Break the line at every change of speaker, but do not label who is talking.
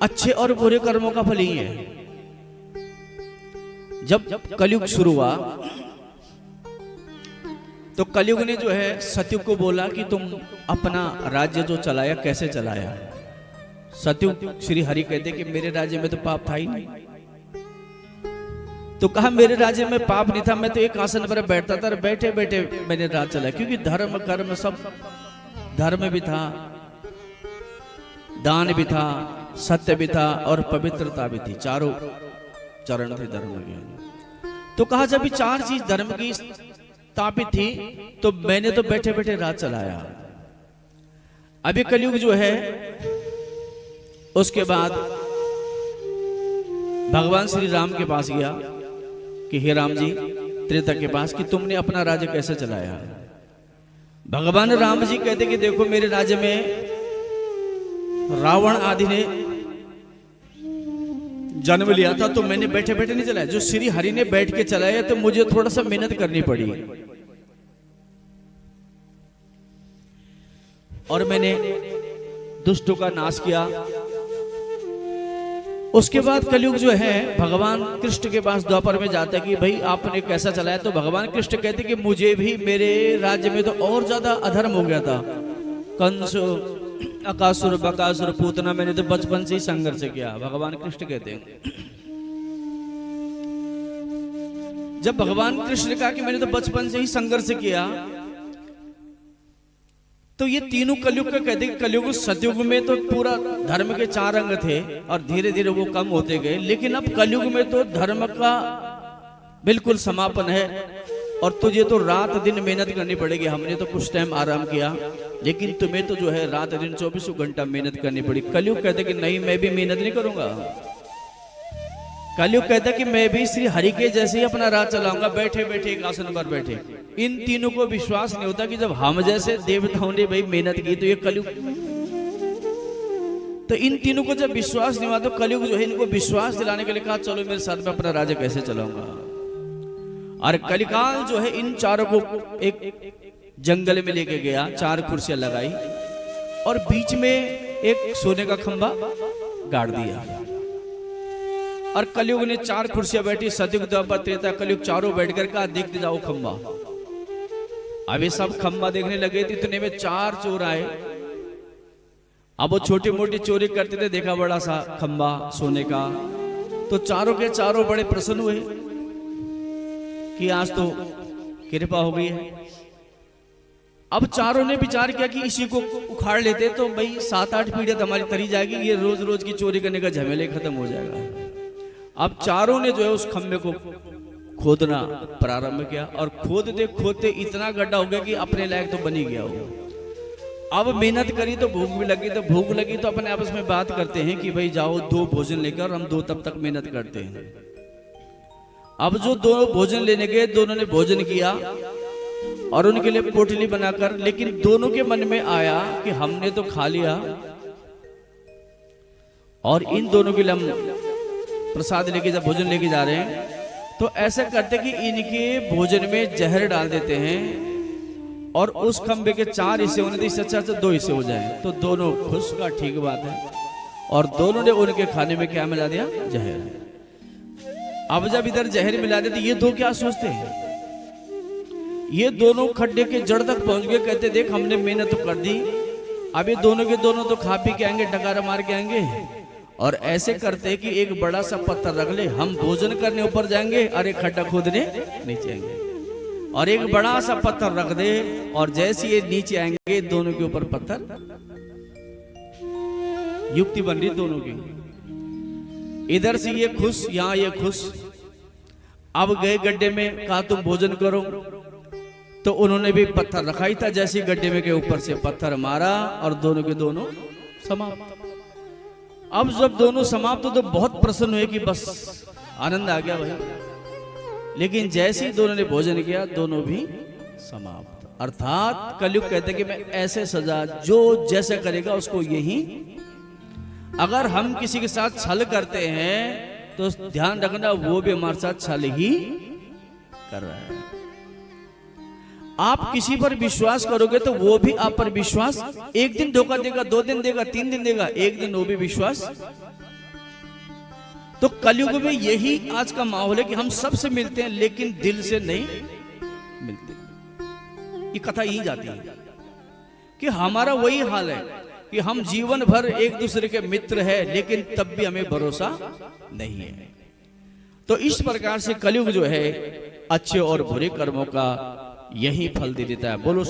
अच्छे और बुरे कर्मों का फल ही है। जब कलयुग शुरू हुआ तो कलयुग ने जो है सतयुग को बोला कि तुम अपना राज्य जो चलाया कैसे चलाया। सतयुग श्री हरि कहते कि मेरे राज्य में तो पाप था ही नहीं। तो कहा मेरे राज्य में पाप नहीं था, मैं तो एक आसन पर बैठता था, बैठे बैठे मैंने राज चलाया। क्योंकि धर्म कर्म सब, धर्म भी था, दान भी था, सत्य भी था और पवित्रता भी थी। चारों चरण थे धर्म के। तो कहा जब ये चार चीज धर्म की स्थापित थी तो मैंने तो बैठे बैठे राज चलाया। अभी कलयुग जो है उसके बाद भगवान श्री राम के पास गया कि हे राम जी, त्रेता के पास, कि तुमने अपना राज्य कैसे चलाया। भगवान राम जी कहते कि देखो मेरे राज्य में रावण आदि ने जन्म लिया था तो मैंने बैठे बैठे नहीं चलाया। जो श्री हरि ने बैठ के चलाया तो मुझे थोड़ा सा मेहनत करनी पड़ी और मैंने दुष्टों का नाश किया। उसके बाद कलयुग जो है भगवान कृष्ण के पास द्वापर में जाता है कि भाई आपने कैसा चलाया। तो भगवान कृष्ण कहते कि मुझे भी मेरे राज्य में तो और ज्यादा अधर्म हो गया था। कंस, अकासुर, बकासुर, पूतना, मैंने तो बचपन से ही संघर्ष किया। भगवान कृष्ण कहते हैं, जब भगवान कृष्ण ने कहा कि मैंने तो बचपन से ही संघर्ष किया, तो ये तीनों कलयुग का कहते हैं। कलयुग सतयुग में तो पूरा धर्म के चार अंग थे और धीरे धीरे वो कम होते गए, लेकिन अब कलयुग में तो धर्म का बिल्कुल समापन है और तुझे तो रात दिन मेहनत करनी पड़ेगी। हमने तो कुछ टाइम आराम किया, लेकिन तुम्हें तो जो है रात दिन 24 घंटा मेहनत करनी पड़ी। कलयुग कहते कि नहीं, मैं भी मेहनत नहीं करूंगा। कलयुग कहता कि मैं भी श्री हरि के जैसे ही अपना राज चलाऊंगा, बैठे बैठे एक आसन पर बैठे। इन तीनों को विश्वास नहीं होता कि जब हम जैसे देवताओं ने भाई मेहनत की तो ये कलयुग, तो इन तीनों को जब विश्वास नहीं हुआ तो कलयुग जो है इनको विश्वास दिलाने के लिए कहा चलो मेरे साथ में अपना राज्य कैसे चलाऊंगा। और कलिकाल जो है इन चारों को एक जंगल में लेके गया, चार कुर्सियां लगाई और बीच में एक सोने का खंबा गाड़ दिया और कलयुग ने चार कुर्सियां बैठी, सतयुग, द्वापर, त्रेता, कलयुग चारों बैठकर कहा देखते जाओ खंबा। अब ये सब खंबा देखने लगे थे, इतने में चार चोर आए। अब वो छोटी मोटी चोरी करते थे, देखा बड़ा सा खंबा सोने का, तो चारों के चारों बड़े प्रसन्न हुए कि आज तो कृपा हो गई है। अब चारों ने विचार किया कि इसी को उखाड़ लेते तो भाई 7-8 पीढ़ियां हमारी तरी जाएगी, ये रोज रोज की चोरी करने का झमेले खत्म हो जाएगा। अब चारों ने जो है उस खंबे को खोदना प्रारंभ किया और खोदते खोदते इतना गड्ढा हो गया कि अपने लायक तो बनी गया हो। अब मेहनत करी तो भूख भी लगी, तो भूख लगी तो अपने आपस में बात करते हैं कि भाई जाओ 2 भोजन लेकर, हम 2 तब तक मेहनत करते हैं। अब जो 2 भोजन लेने गए, दोनों ने भोजन किया और उनके लिए पोटली बनाकर, लेकिन दोनों के मन में आया कि हमने तो खा लिया और इन दोनों के लिए हम प्रसाद लेके जब भोजन लेके जा रहे हैं तो ऐसा करते कि इनके भोजन में जहर डाल देते हैं और उस खंबे के 4 हिस्से होने थे, इससे अच्छा 2 हिस्से हो जाए। तो दोनों खुश का ठीक बात है और दोनों ने उनके खाने में क्या मिला दिया? जहर। अब जब इधर जहर मिला देते ये 2 क्या सोचते हैं? ये दोनों खड्डे के जड़ तक पहुंच गए। कहते देख हमने मेहनत तो कर दी, अब ये दोनों के दोनों तो खा पी के आएंगे, डकारा मार के आएंगे और ऐसे करते कि एक बड़ा सा पत्थर रख ले, हम भोजन करने ऊपर जाएंगे और एक खड्डा खोदने नीचे आएंगे और एक बड़ा सा पत्थर रख दे और जैसे ये नीचे आएंगे दोनों के ऊपर पत्थर। युक्ति बन रही दोनों की, इधर से ये खुश, यहां ये खुश। अब गए गड्ढे में, कहा तुम भोजन करो, तो उन्होंने भी पत्थर रखा ही था। जैसे गड्ढे में के ऊपर से पत्थर मारा और दोनों के दोनों समाप्त। अब जब दोनों समाप्त तो बहुत प्रसन्न हुए कि बस आनंद आ गया भाई। लेकिन जैसे ही दोनों ने भोजन किया दोनों भी समाप्त। अर्थात कलयुग कहते कि मैं ऐसे सजा, जो जैसे करेगा उसको यही। अगर हम किसी के साथ छल करते हैं तो ध्यान रखना वो भी हमारे साथ छल ही कर रहा है। आप किसी पर विश्वास करोगे तो वो भी आप पर विश्वास एक दिन धोखा देगा, 2 दिन देगा, 3 दिन देगा, एक दिन वो भी विश्वास तो कलयुग में यही आज का माहौल है कि हम सबसे मिलते हैं लेकिन दिल से नहीं मिलते। ये कथा यही जाती है कि हमारा वही हाल है कि हम जीवन भर एक दूसरे के मित्र हैं लेकिन तब भी हमें भरोसा नहीं है। तो इस प्रकार से कलयुग जो है अच्छे और बुरे कर्मों का यही फल दे देता है। बोलो